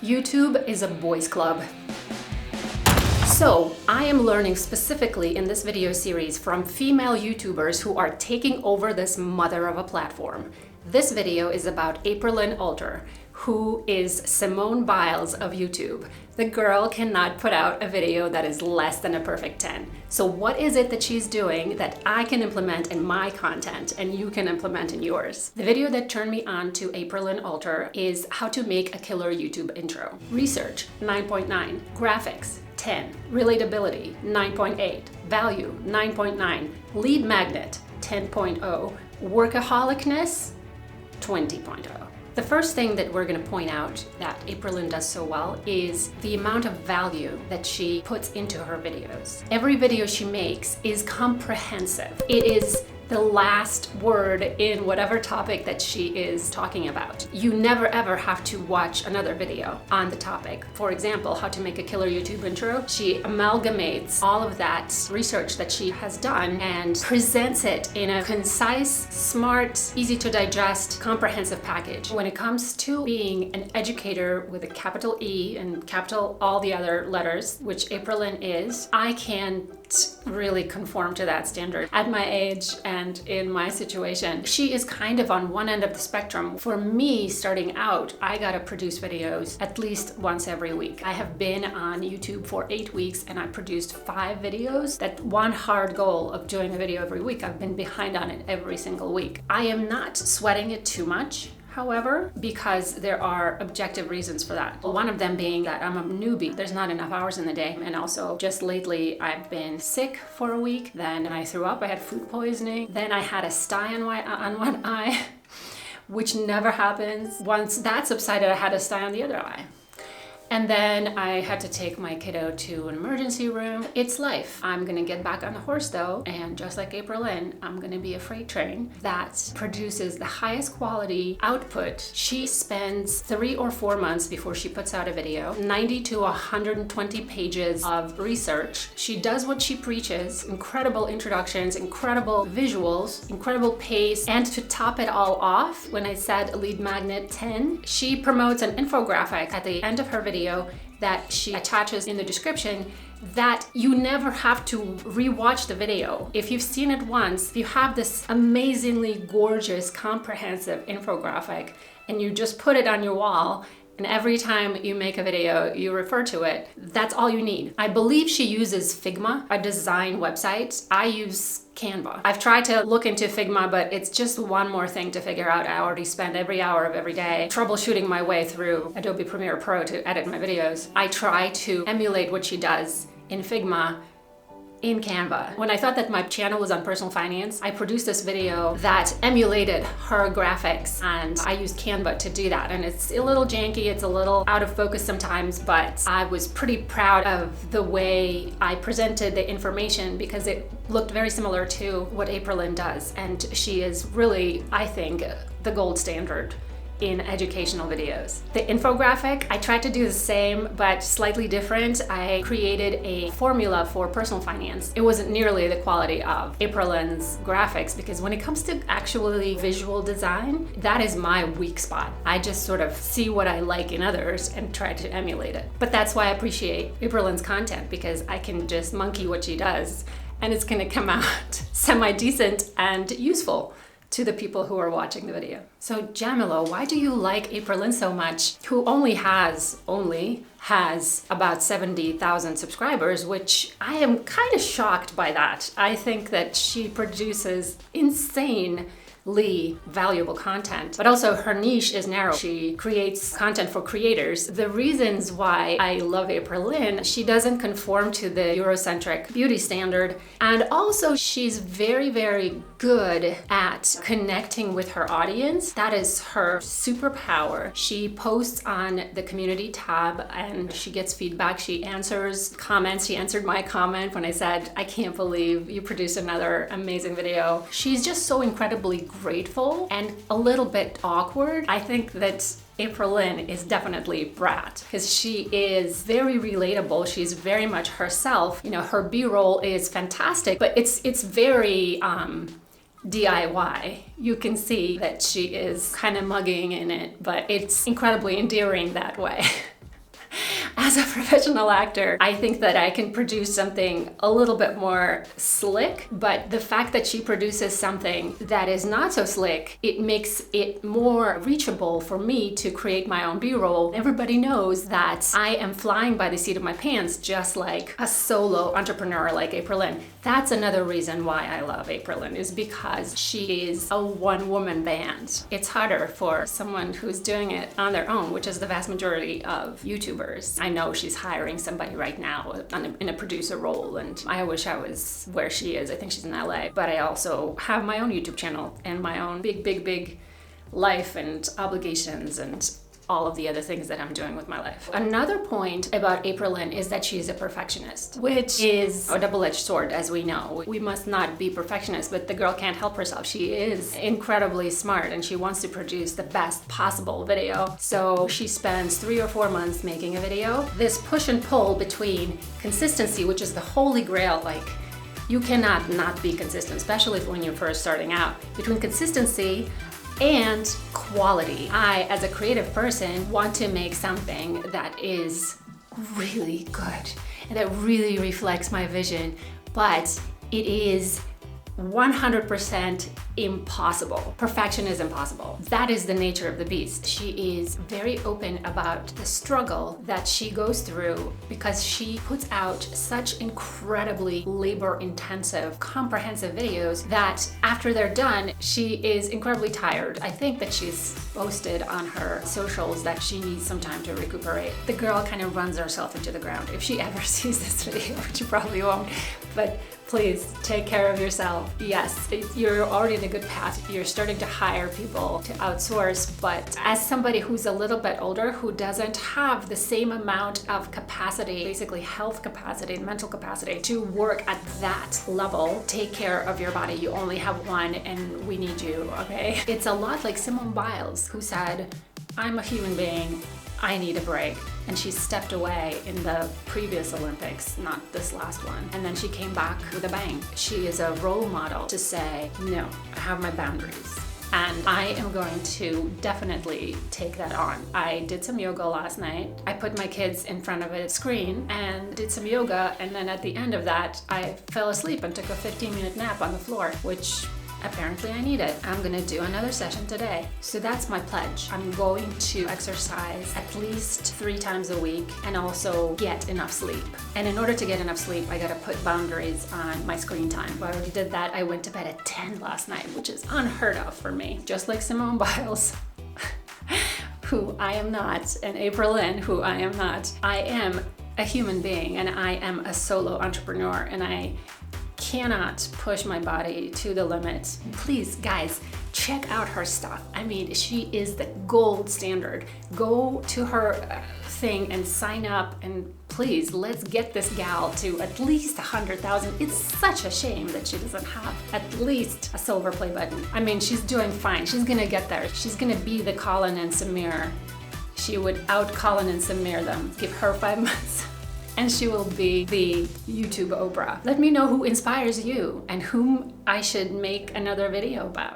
YouTube is a boys' club. So I am learning specifically in this video series from female YouTubers who are taking over this mother of a platform. This video is about Aprilynne who is Simone Biles of YouTube. The girl cannot put out a video that is less than a perfect 10. So what is it that she's doing that I can implement in my content and you can implement in yours? The video that turned me on to Aprilynne is how to make a killer YouTube intro. Research, 9.9. Graphics, 10. Relatability, 9.8. Value, 9.9. Lead magnet, 10.0. Workaholicness, 20.0. The first thing that we're going to point out that Aprilynne does so well is the amount of value that she puts into her videos. Every video she makes is comprehensive. It is the last word in whatever topic that she is talking about. You never ever have to watch another video on the topic. For example, how to make a killer YouTube intro. She amalgamates all of that research that she has done and presents it in a concise, smart, easy to digest, comprehensive package. When it comes to being an educator with a capital E and capital all the other letters, which Aprilynne is, I can't really conform to that standard at my age and in my situation. She is kind of on one end of the spectrum. For me, starting out, I gotta produce videos at least once every week. I have been on YouTube for 8 weeks and I produced 5 videos. That one hard goal of doing a video every week, I've been behind on it every single week. I am not sweating it too much, however, because there are objective reasons for that. One of them being that I'm a newbie. There's not enough hours in the day. And also just lately I've been sick for a week. Then I threw up, I had food poisoning. Then I had a sty on one eye, which never happens. Once that subsided, I had a sty on the other eye. And then I had to take my kiddo to an emergency room. It's life. I'm gonna get back on the horse though, and just like Aprilynne, I'm gonna be a freight train that produces the highest quality output. She spends 3 or 4 months before she puts out a video, 90 to 120 pages of research. She does what she preaches, incredible introductions, incredible visuals, incredible pace, and to top it all off, when I said lead magnet 10, she promotes an infographic at the end of her video that she attaches in the description that you never have to rewatch the video. If you've seen it once, you have this amazingly gorgeous, comprehensive infographic and you just put it on your wall, and every time you make a video, you refer to it. That's all you need. I believe she uses Figma, a design website. I use Canva. I've tried to look into Figma, but it's just one more thing to figure out. I already spend every hour of every day troubleshooting my way through Adobe Premiere Pro to edit my videos. I try to emulate what she does in Figma in Canva. When I thought that my channel was on personal finance, I produced this video that emulated her graphics, and I used Canva to do that. And it's a little janky, it's a little out of focus sometimes, but I was pretty proud of the way I presented the information because it looked very similar to what Aprilynne does. And she is really, I think, the gold standard in educational videos. The infographic, I tried to do the same, but slightly different. I created a formula for personal finance. It wasn't nearly the quality of Aprilynne's graphics because when it comes to actually visual design, that is my weak spot. I just sort of see what I like in others and try to emulate it. But that's why I appreciate Aprilynne's content, because I can just monkey what she does and it's gonna come out semi-decent and useful to the people who are watching the video. So Jamila, why do you like Aprilynne so much, who only has about 70,000 subscribers, which I am kind of shocked by that. I think that she produces insanely valuable content, but also her niche is narrow. She creates content for creators. The reasons why I love Aprilynne, she doesn't conform to the Eurocentric beauty standard, and also she's very, very good at connecting with her audience. That is her superpower. She posts on the community tab and she gets feedback. She answers comments. She answered my comment when I said, I can't believe you produced another amazing video. She's just so incredibly grateful and a little bit awkward. I think that Aprilynne is definitely Brat because she is very relatable. She's very much herself. You know, her B-roll is fantastic, but it's very DIY. You can see that she is kind of mugging in it, but it's incredibly endearing that way. as a professional actor, I think that I can produce something a little bit more slick, but the fact that she produces something that is not so slick, it makes it more reachable for me to create my own B-roll. Everybody knows that I am flying by the seat of my pants, just like a solo entrepreneur like Aprilynne. That's another reason why I love Aprilynne, is because she is a one-woman band. It's harder for someone who's doing it on their own, which is the vast majority of YouTubers. I know she's hiring somebody right now in a producer role, and I wish I was where she is. I think she's in LA, but I also have my own YouTube channel and my own big life and obligations and all of the other things that I'm doing with my life. Another point about Aprilynne is that she's a perfectionist, which is a double-edged sword, as we know. We must not be perfectionists, but the girl can't help herself. She is incredibly smart and she wants to produce the best possible video. So she spends 3 or 4 months making a video. This push and pull between consistency, which is the holy grail, like you cannot not be consistent, especially when you're first starting out, between consistency and quality. I, as a creative person, want to make something that is really good and that really reflects my vision, but it is 100% impossible. Perfection is impossible. That is the nature of the beast. She is very open about the struggle that she goes through because she puts out such incredibly labor-intensive, comprehensive videos that after they're done, she is incredibly tired. I think that she's posted on her socials that she needs some time to recuperate. The girl kind of runs herself into the ground. If she ever sees this video, which she probably won't, but please take care of yourself. Yes, you're already in a good path. You're starting to hire people to outsource, but as somebody who's a little bit older, who doesn't have the same amount of capacity, basically health capacity and mental capacity to work at that level, take care of your body. You only have one and we need you, okay? It's a lot like Simone Biles, who said, I'm a human being, I need a break. And she stepped away in the previous Olympics, not this last one. And then she came back with a bang. She is a role model to say, no, I have my boundaries. And I am going to definitely take that on. I did some yoga last night. I put my kids in front of a screen and did some yoga. And then at the end of that, I fell asleep and took a 15-minute nap on the floor, which apparently I need it. I'm gonna do another session today. So that's my pledge. I'm going to exercise at least 3 times a week and also get enough sleep. And in order to get enough sleep, I gotta put boundaries on my screen time. I already did that. I went to bed at 10 last night, which is unheard of for me. Just like Simone Biles, who I am not, and Aprilynne, who I am not. I am a human being and I am a solo entrepreneur, and I cannot push my body to the limit. Please, guys, check out her stuff. I mean, she is the gold standard. Go to her thing and sign up, and please, let's get this gal to at least 100,000. It's such a shame that she doesn't have at least a silver play button. I mean, she's doing fine. She's gonna get there. She's gonna be the Colin-and-Samir. She would out-Colin-and-Samir them. Give her 5 months. And she will be the YouTube Oprah. Let me know who inspires you and whom I should make another video about.